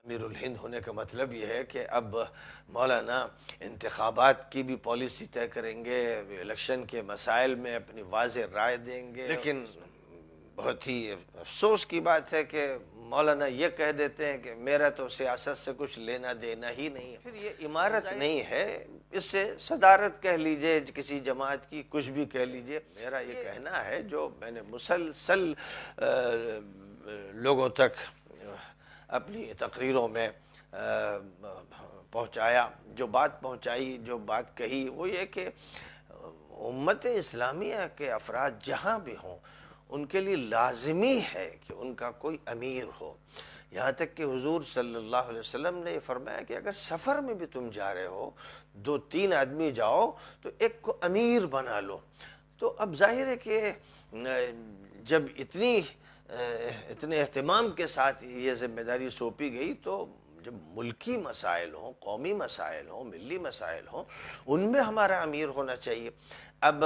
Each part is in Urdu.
امیر الہند ہونے کا مطلب یہ ہے کہ اب مولانا انتخابات کی بھی پالیسی طے کریں گے، الیکشن کے مسائل میں اپنی واضح رائے دیں گے، لیکن بہت ہی افسوس کی بات ہے کہ مولانا یہ کہہ دیتے ہیں کہ میرا تو سیاست سے کچھ لینا دینا ہی نہیں ہے۔ پھر یہ عمارت نہیں ہے، اس سے صدارت کہہ لیجئے کسی جماعت کی، کچھ بھی کہہ لیجئے، میرا یہ کہنا ہے جو میں نے مسلسل لوگوں تک اپنی تقریروں میں پہنچایا، جو بات پہنچائی، جو بات کہی، وہ یہ کہ امت اسلامیہ کے افراد جہاں بھی ہوں ان کے لیے لازمی ہے کہ ان کا کوئی امیر ہو۔ یہاں تک کہ حضور صلی اللہ علیہ وسلم نے یہ فرمایا کہ اگر سفر میں بھی تم جا رہے ہو، 2-3 آدمی جاؤ تو ایک کو امیر بنا لو۔ تو اب ظاہر ہے کہ جب اتنے اہتمام کے ساتھ یہ ذمہ داری سونپی گئی، تو جب ملکی مسائل ہوں، قومی مسائل ہوں، ملی مسائل ہوں، ان میں ہمارا امیر ہونا چاہیے۔ اب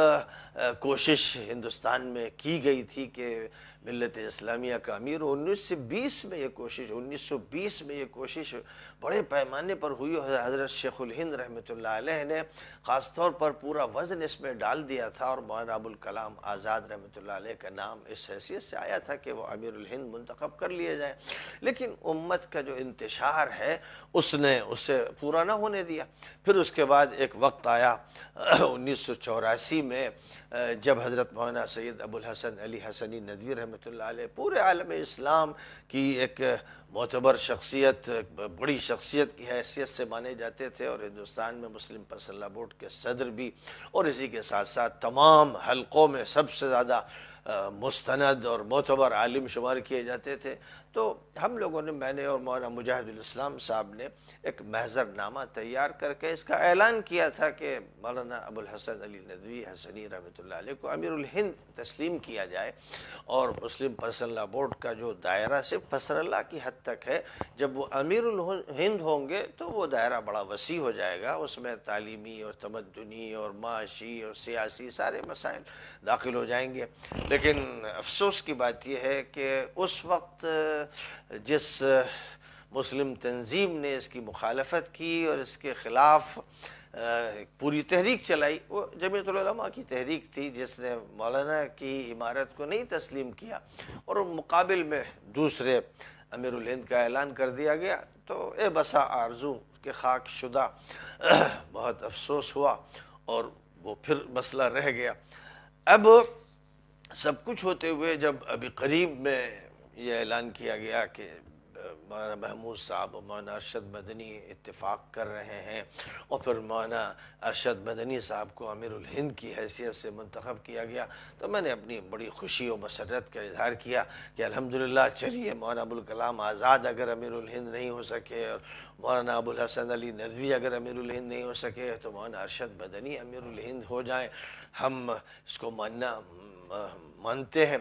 کوشش ہندوستان میں کی گئی تھی کہ ملت اسلامیہ کا امیر، 1920 میں یہ کوشش بڑے پیمانے پر ہوئی۔ حضرت شیخ الہند رحمۃ اللہ علیہ نے خاص طور پر پورا وزن اس میں ڈال دیا تھا، اور مولانا ابوالکلام آزاد رحمۃ اللہ علیہ کا نام اس حیثیت سے آیا تھا کہ وہ امیر الہند منتخب کر لیے جائیں، لیکن امت کا جو انتشار ہے اس نے اسے پورا نہ ہونے دیا۔ پھر اس کے بعد ایک وقت آیا 1984 میں، جب حضرت مولانا سید ابوالحسن علی حسنی ندوی رحمۃ اللہ علیہ پورے عالم اسلام کی ایک معتبر شخصیت، بڑی شخصیت کی حیثیت سے مانے جاتے تھے، اور ہندوستان میں مسلم پرسنل لا بورڈ کے صدر بھی، اور اسی کے ساتھ ساتھ تمام حلقوں میں سب سے زیادہ مستند اور معتبر عالم شمار کیے جاتے تھے۔ تو ہم لوگوں نے، میں نے اور مولانا مجاہد الاسلام صاحب نے ایک محضر نامہ تیار کر کے اس کا اعلان کیا تھا کہ مولانا ابوالحسن علی ندوی حسنی رحمۃ اللہ علیہ کو امیر الہند تسلیم کیا جائے، اور مسلم پرسنل لا بورڈ کا جو دائرہ صرف پسر اللہ کی حد تک ہے، جب وہ امیر الہند ہوں گے تو وہ دائرہ بڑا وسیع ہو جائے گا، اس میں تعلیمی اور تمدنی اور معاشی اور سیاسی سارے مسائل داخل ہو جائیں گے۔ لیکن افسوس کی بات یہ ہے کہ اس وقت جس مسلم تنظیم نے اس کی مخالفت کی اور اس کے خلاف پوری تحریک چلائی، وہ جمعیت العلماء کی تحریک تھی، جس نے مولانا کی عمارت کو نہیں تسلیم کیا، اور مقابل میں دوسرے امیر الہند کا اعلان کر دیا گیا۔ تو اے بسا آرزو کہ خاک شدہ، بہت افسوس ہوا، اور وہ پھر مسئلہ رہ گیا۔ اب سب کچھ ہوتے ہوئے جب ابھی قریب میں یہ اعلان کیا گیا کہ مولانا محمود صاحب اور مولانا ارشد مدنی اتفاق کر رہے ہیں، اور پھر مولانا ارشد مدنی صاحب کو امیر الہند کی حیثیت سے منتخب کیا گیا، تو میں نے اپنی بڑی خوشی و مسرت کا اظہار کیا کہ الحمدللہ، چلیے مولانا ابوالکلام آزاد اگر امیر الہند نہیں ہو سکے، اور مولانا ابوالحسن علی ندوی اگر امیر الہند نہیں ہو سکے، تو مولانا ارشد مدنی امیر الہند ہو جائیں۔ ہم اس کو مانتے ہیں،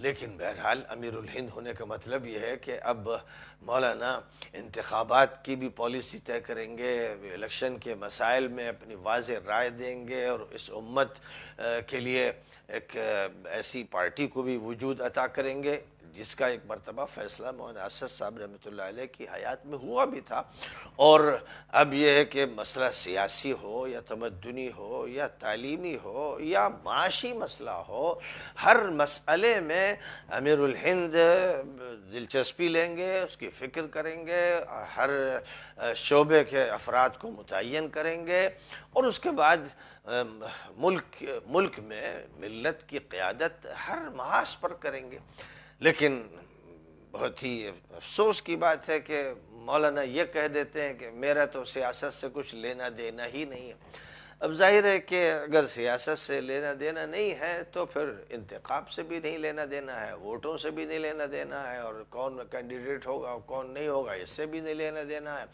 لیکن بہرحال امیر الہند ہونے کا مطلب یہ ہے کہ اب مولانا انتخابات کی بھی پالیسی طے کریں گے، الیکشن کے مسائل میں اپنی واضح رائے دیں گے، اور اس امت کے لیے ایک ایسی پارٹی کو بھی وجود عطا کریں گے جس کا ایک مرتبہ فیصلہ مولانا اسد صاحب رحمۃ اللہ علیہ کی حیات میں ہوا بھی تھا۔ اور اب یہ ہے کہ مسئلہ سیاسی ہو یا تمدنی ہو یا تعلیمی ہو یا معاشی مسئلہ ہو، ہر مسئلے میں امیر الہند دلچسپی لیں گے، اس کی فکر کریں گے، ہر شعبے کے افراد کو متعین کریں گے، اور اس کے بعد ملک میں ملت کی قیادت ہر محاذ پر کریں گے۔ لیکن بہت ہی افسوس کی بات ہے کہ مولانا یہ کہہ دیتے ہیں کہ میرا تو سیاست سے کچھ لینا دینا ہی نہیں ہے۔ اب ظاہر ہے کہ اگر سیاست سے لینا دینا نہیں ہے تو پھر انتخاب سے بھی نہیں لینا دینا ہے، ووٹوں سے بھی نہیں لینا دینا ہے، اور کون کینڈیڈیٹ ہوگا اور کون نہیں ہوگا اس سے بھی نہیں لینا دینا ہے۔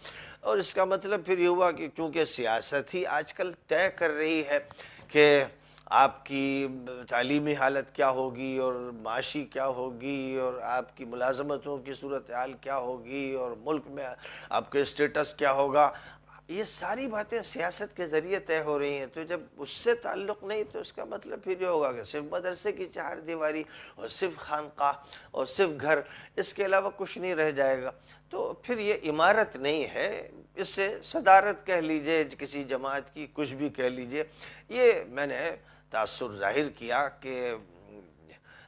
اور اس کا مطلب پھر یہ ہوا کہ چونکہ سیاست ہی آج کل طے کر رہی ہے کہ آپ کی تعلیمی حالت کیا ہوگی، اور معاشی کیا ہوگی، اور آپ کی ملازمتوں کی صورتحال کیا ہوگی، اور ملک میں آپ کا اسٹیٹس کیا ہوگا، یہ ساری باتیں سیاست کے ذریعے طے ہو رہی ہیں، تو جب اس سے تعلق نہیں تو اس کا مطلب پھر یہ ہوگا کہ صرف مدرسے کی چار دیواری اور صرف خانقاہ اور صرف گھر، اس کے علاوہ کچھ نہیں رہ جائے گا، تو پھر یہ عمارت نہیں ہے، اس سے صدارت کہہ لیجئے کسی جماعت کی، کچھ بھی کہہ لیجئے۔ یہ میں نے تاثر ظاہر کیا کہ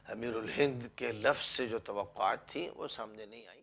امیر الہند کے لفظ سے جو توقعات تھیں وہ سامنے نہیں آئیں۔